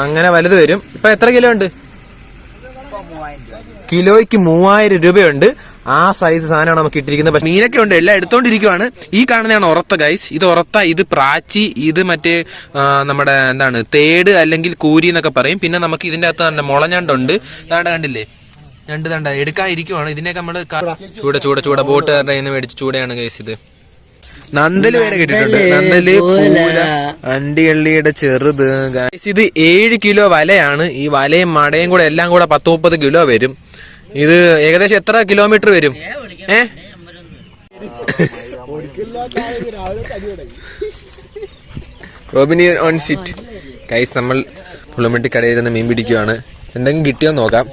അങ്ങനെ വലുത് വരും. ഇപ്പൊ എത്ര കിലോ ഉണ്ട്? കിലോയ്ക്ക് 3000 രൂപയുണ്ട്. ആ സൈസ് സാധനമാണ് നമുക്ക് ഇട്ടിരിക്കുന്നത്. പക്ഷെ മീനൊക്കെ ഉണ്ട്, എല്ലാം എടുത്തോണ്ടിരിക്കുവാണ്. ഈ കാണുന്നതാണ് ഉറത്ത ഗൈസ്. ഇത് ഉറത്ത, ഇത് പ്രാച്ചി, ഇത് മറ്റേ നമ്മുടെ എന്താണ് തേട് അല്ലെങ്കിൽ കൂരി എന്നൊക്കെ പറയും. പിന്നെ നമുക്ക് ഇതിന്റെ അകത്ത് തന്നെ മുളഞ്ഞണ്ടുണ്ട്. താണ്ട കണ്ടില്ലേ, ഞണ്ട് തണ്ട എടുക്കാതിരിക്കുവാണ്. ഇതിനൊക്കെ നമ്മള് ചൂട ബോട്ടുകാരുടെ കയ്യിൽ നിന്ന് മേടിച്ച് ചൂടയാണ് ഗൈസ്. ഇത് നന്തല് വരെ കിട്ടിയിട്ടുണ്ട്. നന്തല്, പൂല, അണ്ടിയള്ളിയുടെ ചെറുത് ഗൈസ്. ഇത് 7 കിലോ വലയാണ്. ഈ വലയും മടയും കൂടെ എല്ലാം കൂടെ 10-30 കിലോ വരും. ഇത് ഏകദേശം എത്ര കിലോമീറ്റർ വരും? റോബിനി ഓൺ സിറ്റ് ഗൈസ്. നമ്മൾ പുളിമട്ടി കടയിൽ നിന്ന് മീൻ പിടിക്കുവാണ്. എന്തെങ്കിലും കിട്ടിയോ നോക്കാം.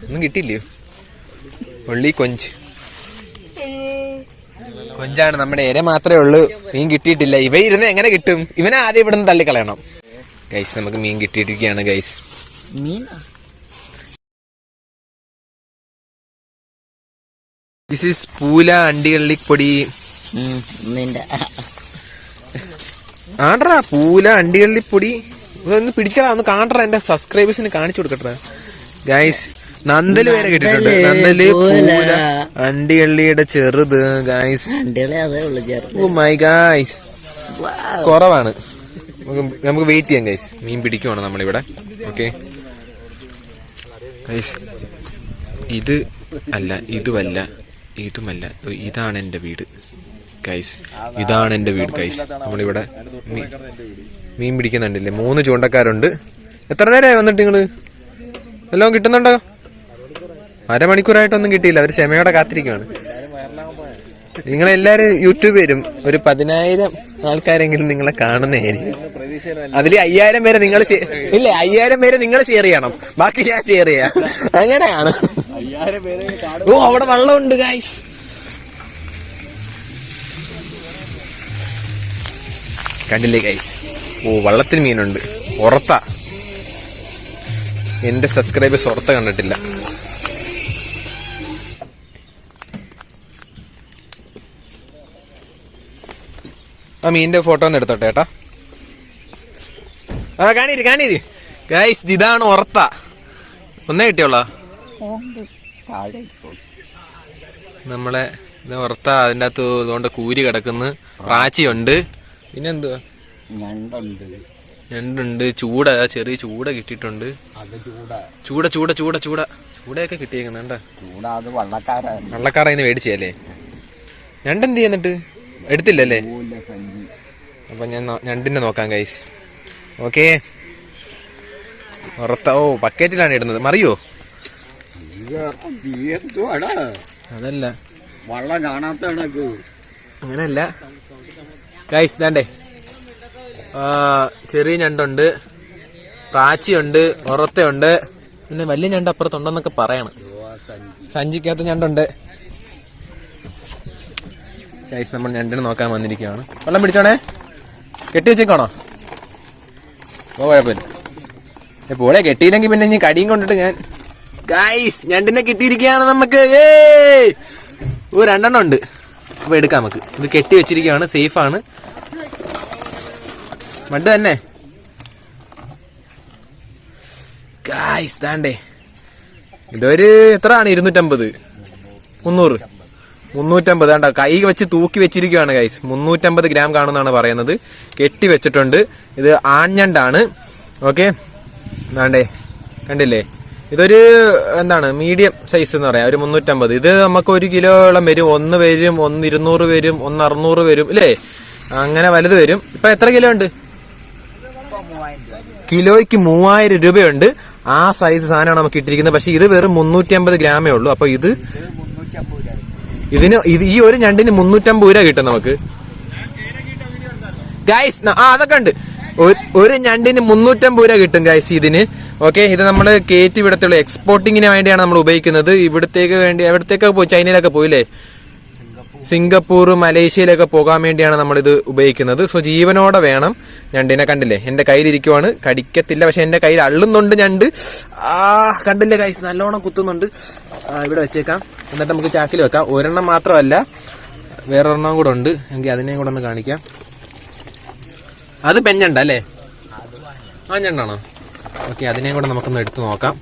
ഒന്നും കിട്ടിയില്ലയോ? ഒള്ളി കൊഞ്ചാണ്. നമ്മുടെ ഇര മാത്രമേ ഉള്ളൂ, മീൻ കിട്ടിയിട്ടില്ല. ഇവ ഇരുന്ന് എങ്ങനെ കിട്ടും? ഇവനെ ആദ്യം ഇവിടെ നിന്ന് തള്ളിക്കളയണം ഗൈസ്. നമുക്ക് മീൻ കിട്ടിയിരിക്കുകയാണ് ഗൈസ്. ദിസ് ഈസ് പൂല അണ്ടികള്ളിപ്പൊടി. ആണ്ട്രാ പൂല അണ്ടികള്ളിപ്പൊടി. ഒന്ന് പിടിക്കടാ, ഒന്ന് കാണട്ടെ, എന്റെ സബ്സ്ക്രൈബേഴ്സിന് കാണിച്ചു കൊടുക്കട്ടെ ഗൈസ്. നന്തല് വരെ കിട്ടിയിട്ടുണ്ട്. നന്തല്, പൂല, അണ്ടിയള്ളിയുടെ ചെറുത് ഗൈസ്. ഓ മൈ ഗൈസ്, കുറവാണ്. നമുക്ക് വെയിറ്റ് ചെയ്യാം ഗൈസ്. മീൻ പിടിക്കുവാണ് നമ്മളിവിടെ. ഓക്കെ ഗൈസ്, ഇത് അല്ല, ഇതുമല്ല, ഇതുമല്ല, ഇതാണ് എന്റെ വീട് ഗൈസ്. ഇതാണ് എന്റെ വീട് ഗൈസ്. നമ്മളിവിടെ മീൻ പിടിക്കുന്നുണ്ടല്ലേ. 3 ചൂണ്ടക്കാരുണ്ട്. എത്ര നേരമായി വന്നിട്ട് നിങ്ങള്? എല്ലാം കിട്ടുന്നുണ്ടോ? അരമണിക്കൂറായിട്ടൊന്നും കിട്ടിയില്ല. അവർ ക്ഷമയോടെ കാത്തിരിക്കുകയാണ്. നിങ്ങളെല്ലാരും യൂട്യൂബ് വരും. ഒരു 10,000 ആൾക്കാരെങ്കിലും നിങ്ങളെ കാണുന്നതായിരിക്കും. അതിൽ 5000 പേരെ നിങ്ങൾ ഇല്ലേ, 5000 പേരെ നിങ്ങൾ ഷെയർ ചെയ്യണം, ബാക്കി ഞാൻ ഷെയർ ചെയ്യാം. അങ്ങനെയാണ്. ഓ അവിടെ വെള്ളമുണ്ട് ഗൈസ്. കണ്ടില്ലേ ഗൈസ്? ഓ വള്ളത്തിൽ മീനുണ്ട്. ഉറത്ത. എന്റെ സബ്സ്ക്രൈബേഴ്സ് ഉറത്ത കണ്ടിട്ടില്ല. ആ മീനിന്റെ ഫോട്ടോ ഒന്ന് എടുത്തോട്ടെ ഏട്ടാ. ആ കാണീര് ഗൈസ്. ഇതാണ് ഉറത്ത. ഒന്നേ കിട്ടിയോളാ നമ്മളെ. ഇത് ഉറത്ത. അതിൻ്റെ അകത്ത് ഇതുകൊണ്ട് കൂരി കിടക്കുന്നു. പ്രാച്ചിയുണ്ട്. പിന്നെന്തുവാ? ഞണ്ടുണ്ട്. ചൂട, ചെറിയ ചൂട കിട്ടിയിട്ടുണ്ട്. ചൂടയൊക്കെ കിട്ടിയേക്കുന്നുണ്ട്. വള്ളക്കാരായിന്ന് മേടിച്ചല്ലേ. ഞണ്ടെന്ത് ചെയ്യുന്നിട്ട് എടുത്തില്ലല്ലേ? അപ്പൊ ഞാൻ ഞണ്ടിനെ നോക്കാം ഗൈസ്. ഓക്കെ ഉറത്ത. ഓ ബക്കറ്റിലാണ് ഇടുന്നത്. മറിയോ? അതല്ല, വള്ളം കാണാത്ത അങ്ങനെയല്ല ഗൈസ്. ദാണ്ടേ ചെറിയ ഞണ്ടുണ്ട്, പ്രാച്ചിയുണ്ട്, ഉറത്തയുണ്ട്. പിന്നെ വലിയ ഞണ്ട് അപ്പുറത്തുണ്ടെന്നൊക്കെ പറയണം. സഞ്ചിക്കകത്ത് ഞണ്ടുണ്ട് ഗൈസ്. നമ്മൾ ഞണ്ടിനെ നോക്കാൻ വന്നിരിക്കുകയാണ്. വെള്ളം പിടിച്ചോണേ. കെട്ടി വെച്ചേക്കാണോ? ഓ കുഴപ്പമില്ല. എപ്പോഴേ കെട്ടിയില്ലെങ്കിൽ പിന്നെ ഇനി കടിയും കൊണ്ടിട്ട് ഞാൻ ഗൈസ് ഞണ്ടിനെ കിട്ടിയിരിക്കുകയാണ് നമുക്ക്. ഓ 2 എണ്ണം ഉണ്ട്. അപ്പൊ എടുക്കാം നമുക്ക്. ഇത് കെട്ടി വെച്ചിരിക്കുകയാണ്, സേഫാണ്. മഡ് തന്നെ ഗൈസ്. താണ്ടേ ഇതൊരു എത്രയാണ്? 250, 300, 350. വേണ്ട, കൈ വെച്ച് തൂക്കി വെച്ചിരിക്കുകയാണ് ഗൈസ്. 350 ഗ്രാം കാണുമെന്നാണ് പറയുന്നത്. കെട്ടി വെച്ചിട്ടുണ്ട്. ഇത് ആഞ്ഞണ്ടാണ്. ഓക്കെ വേണ്ടേ, കണ്ടില്ലേ? ഇതൊരു എന്താണ് മീഡിയം സൈസ് എന്ന് പറയാം. ഒരു 350. ഇത് നമുക്ക് 1 കിലോയോളം വരും. 1 വരും, 1 200 വരും, 1 600 വരും ഇല്ലേ? അങ്ങനെ വലുത് വരും. ഇപ്പൊ എത്ര കിലോ ഉണ്ട്? കിലോയ്ക്ക് 3000 രൂപയുണ്ട്. ആ സൈസ് സാധനമാണ് നമുക്ക് ഇട്ടിരിക്കുന്നത്. പക്ഷെ ഇത് വെറും 350 ഗ്രാമേ ഉള്ളൂ. അപ്പൊ ഈ ഒരു ഞണ്ടിന് 350 രൂപ കിട്ടും നമുക്ക് ഗൈസ്. അതൊക്കെ ഉണ്ട്. ഒരു ഞണ്ടിന് 350 രൂപ കിട്ടും ഗൈസ് ഇതിന്. ഓക്കെ, ഇത് നമ്മൾ കയറ്റി വിടത്തുള്ളൂ. എക്സ്പോർട്ടിങ്ങിന് വേണ്ടിയാണ് നമ്മൾ ഉപയോഗിക്കുന്നത്. എവിടത്തേക്കൊക്കെ പോയി, ചൈനയിലൊക്കെ പോയില്ലേ, സിംഗപ്പൂർ, മലേഷ്യയിലൊക്കെ പോകാൻ വേണ്ടിയാണ് നമ്മളിത് ഉപയോഗിക്കുന്നത്. സോ ജീവനോടെ വേണം. ഞണ്ടിനെ കണ്ടില്ലേ, എന്റെ കയ്യിലിരിക്കുവാണ്. കടിക്കത്തില്ല, പക്ഷെ എന്റെ കയ്യിൽ അള്ളുന്നുണ്ട് ഞണ്ട്. കണ്ടില്ലേ ഗൈസ്, നല്ലോണം കുത്തുന്നുണ്ട്. ഇവിടെ വെച്ചേക്കാം. എന്നിട്ട് നമുക്ക് ചാക്കിൽ വെക്കാം. ഒരെണ്ണം മാത്രമല്ല, വേറൊരെണ്ണം കൂടെ ഉണ്ട്. എങ്കിൽ അതിനെയും കൂടെ ഒന്ന് കാണിക്കാം. അത് പെഞ്ഞണ്ട അല്ലേ? ആഞ്ഞണ്ടാണോ? ഓക്കെ, അതിനെയും കൂടെ നമുക്കൊന്ന് എടുത്തു നോക്കാം.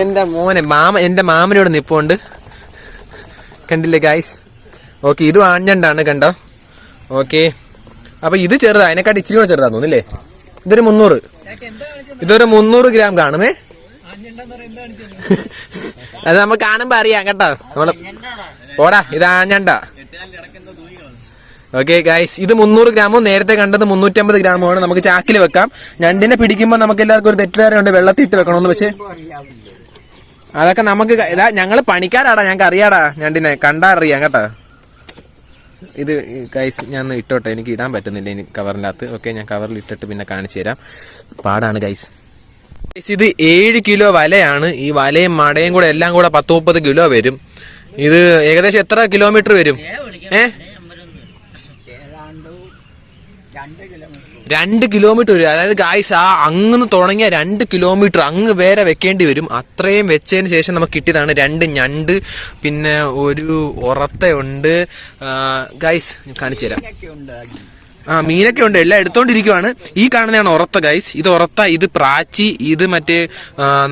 എന്റെ മോനെ എന്റെ മാമനോട് നിപ്പുണ്ട്, കണ്ടില്ലേ ഗൈസ്? ഓക്കെ, ഇതും ആഞ്ഞണ്ടാണ്, കണ്ടോ? ഓക്കെ, അപ്പൊ ഇത് ചെറുതാ, അതിനെക്കാട്ടി ഇച്ചിരി കൂടെ ചെറുതാന്ന് തോന്നില്ലേ? ഇതൊരു 300 ഗ്രാം കാണുമേ. അത് നമുക്ക് കാണുമ്പോ അറിയാം കേട്ടോ. നമ്മള് ഓടാ, ഇത് ആഞ്ഞണ്ട. ഓക്കെ ഗൈസ്, ഇത് 300 ഗ്രാമും നേരത്തെ കണ്ടത് 350 ഗ്രാമുമാണ്. നമുക്ക് ചാക്കിൽ വെക്കാം. ഞണ്ടിനെ പിടിക്കുമ്പോൾ നമുക്ക് എല്ലാവർക്കും ഒരു തെറ്റിദ്ധാരണയുണ്ട് വെള്ളത്തിൽ ഇട്ട് വെക്കണമെന്ന്. പക്ഷെ അതൊക്കെ നമുക്ക് ഞങ്ങള് പണിക്കാരാടാ, ഞങ്ങൾക്ക് അറിയാടാ. ഞണ്ടിനെ കണ്ടാ അറിയാം കേട്ടോ. ഇത് ഗൈസ് ഞാൻ ഇട്ടോട്ടെ, എനിക്ക് ഇടാൻ പറ്റുന്നില്ല ഇനി കവറിൻ്റെ അകത്ത്. ഓക്കെ, ഞാൻ കവറിൽ ഇട്ടിട്ട് പിന്നെ കാണിച്ചു തരാം. പാടാണ് ഗൈസ്. ഇത് 7 കിലോ വലയാണ്. ഈ വലയും മടയും കൂടെ എല്ലാം കൂടെ 10-30 കിലോ വരും. ഇത് ഏകദേശം എത്ര കിലോമീറ്റർ വരും? 2 കിലോമീറ്റർ വരും. അതായത് ഗായ്സ്, ആ അങ്ങ് തുടങ്ങിയ 2 കിലോമീറ്റർ അങ്ങ് വരെ വെക്കേണ്ടി വരും. അത്രയും വെച്ചതിന് ശേഷം നമുക്ക് കിട്ടിയതാണ് 2 ഞണ്ട്, പിന്നെ ഒരു ഉറത്തയുണ്ട്. ഗായ്സ് കാണിച്ചു തരാം. മീനൊക്കെ ഉണ്ട്, എല്ലാം എടുത്തോണ്ടിരിക്കുവാണ്. ഈ കാണുന്നതാണ് ഉറത്ത ഗൈസ്. ഇത് ഉറത്ത, ഇത് പ്രാച്ചി, ഇത് മറ്റേ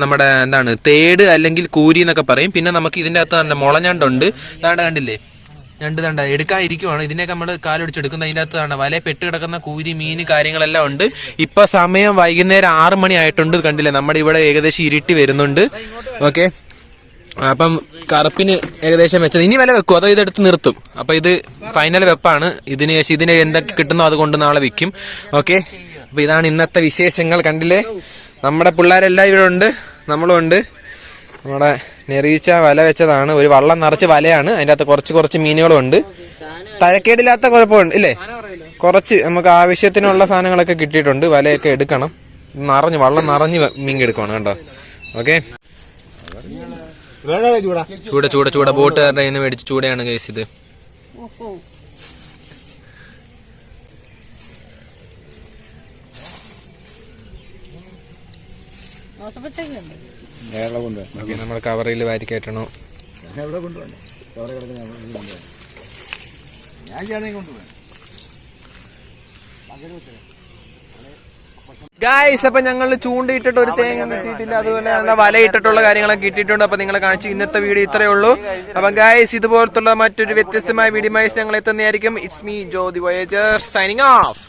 നമ്മുടെ എന്താണ് തേട് അല്ലെങ്കിൽ കൂരി എന്നൊക്കെ പറയും. പിന്നെ നമുക്ക് ഇതിന്റെ അകത്ത് തന്നെ മുളഞ്ഞണ്ടുണ്ട്. ഇതാണ്ട് കണ്ടില്ലേ, ഞണ്ട് തണ്ട എടുക്കാതിരിക്കുവാണ്. ഇതിനൊക്കെ നമ്മൾ കാലൊടിച്ചെടുക്കുന്നത്. അതിൻ്റെ അകത്ത് തന്നെ വല പെട്ട് കിടക്കുന്ന കൂരി, മീൻ, കാര്യങ്ങളെല്ലാം ഉണ്ട്. ഇപ്പൊ സമയം വൈകുന്നേരം 6 മണി ആയിട്ടുണ്ട്. കണ്ടില്ലേ, നമ്മുടെ ഇവിടെ ഏകദേശം ഇരുട്ടി വരുന്നുണ്ട്. ഓക്കെ, അപ്പം കറുപ്പിന് ഏകദേശം വെച്ചത്. ഇനി വില വെക്കും, അതോ ഇതെടുത്ത് നിർത്തും? അപ്പൊ ഇത് ഫൈനൽ വെപ്പാണ്. ഇതിന് ശേഷം ഇതിന് എന്തൊക്കെ കിട്ടുന്നോ അതുകൊണ്ട് നാളെ വിൽക്കും. ഓക്കെ, അപ്പൊ ഇതാണ് ഇന്നത്തെ വിശേഷങ്ങൾ. കണ്ടില്ലേ, നമ്മുടെ പിള്ളേരെല്ലാം ഇവിടെ ഉണ്ട്, നമ്മളും ഉണ്ട്. നമ്മുടെ നെറീച്ച വല വെച്ചതാണ്. ഒരു വള്ളം നിറച്ച് വലയാണ്. അതിൻ്റെ അകത്ത് കുറച്ച് മീനുകളും ഉണ്ട്. തരക്കേടില്ലാത്ത കുഴപ്പമുണ്ട് ഇല്ലേ? കുറച്ച് നമുക്ക് ആവശ്യത്തിനുള്ള സാധനങ്ങളൊക്കെ കിട്ടിയിട്ടുണ്ട്. വലയൊക്കെ എടുക്കണം. വള്ളം നിറഞ്ഞ് മീൻ എടുക്കണം കേട്ടോ. ഓക്കെ, ചൂട ബോട്ടുകാരുടെ കയ്യിൽ നിന്ന് മേടിച്ച് ചൂടയാണ് ഗൈസ് ഇത്. നമ്മൾ കവറിൽ വാരി കയറ്റണോ? ഗായ്സ്, അപ്പൊ ഞങ്ങൾ ചൂണ്ടയിട്ടിട്ട് ഒരു തേങ്ങ കിട്ടിയിട്ടില്ല. അതുപോലെ വല ഇട്ടിട്ടുള്ള കാര്യങ്ങളൊക്കെ കിട്ടിയിട്ടുണ്ട്. അപ്പൊ നിങ്ങളെ കാണിച്ചു. ഇന്നത്തെ വീഡിയോ ഇത്രയേ ഉള്ളൂ. അപ്പൊ ഗായ്സ്, ഇതുപോലത്തുള്ള മറ്റൊരു വ്യത്യസ്തമായ വീഡിയോ ഞങ്ങൾ എത്തുന്നതായിരിക്കും. It's me Jo the voyager signing of.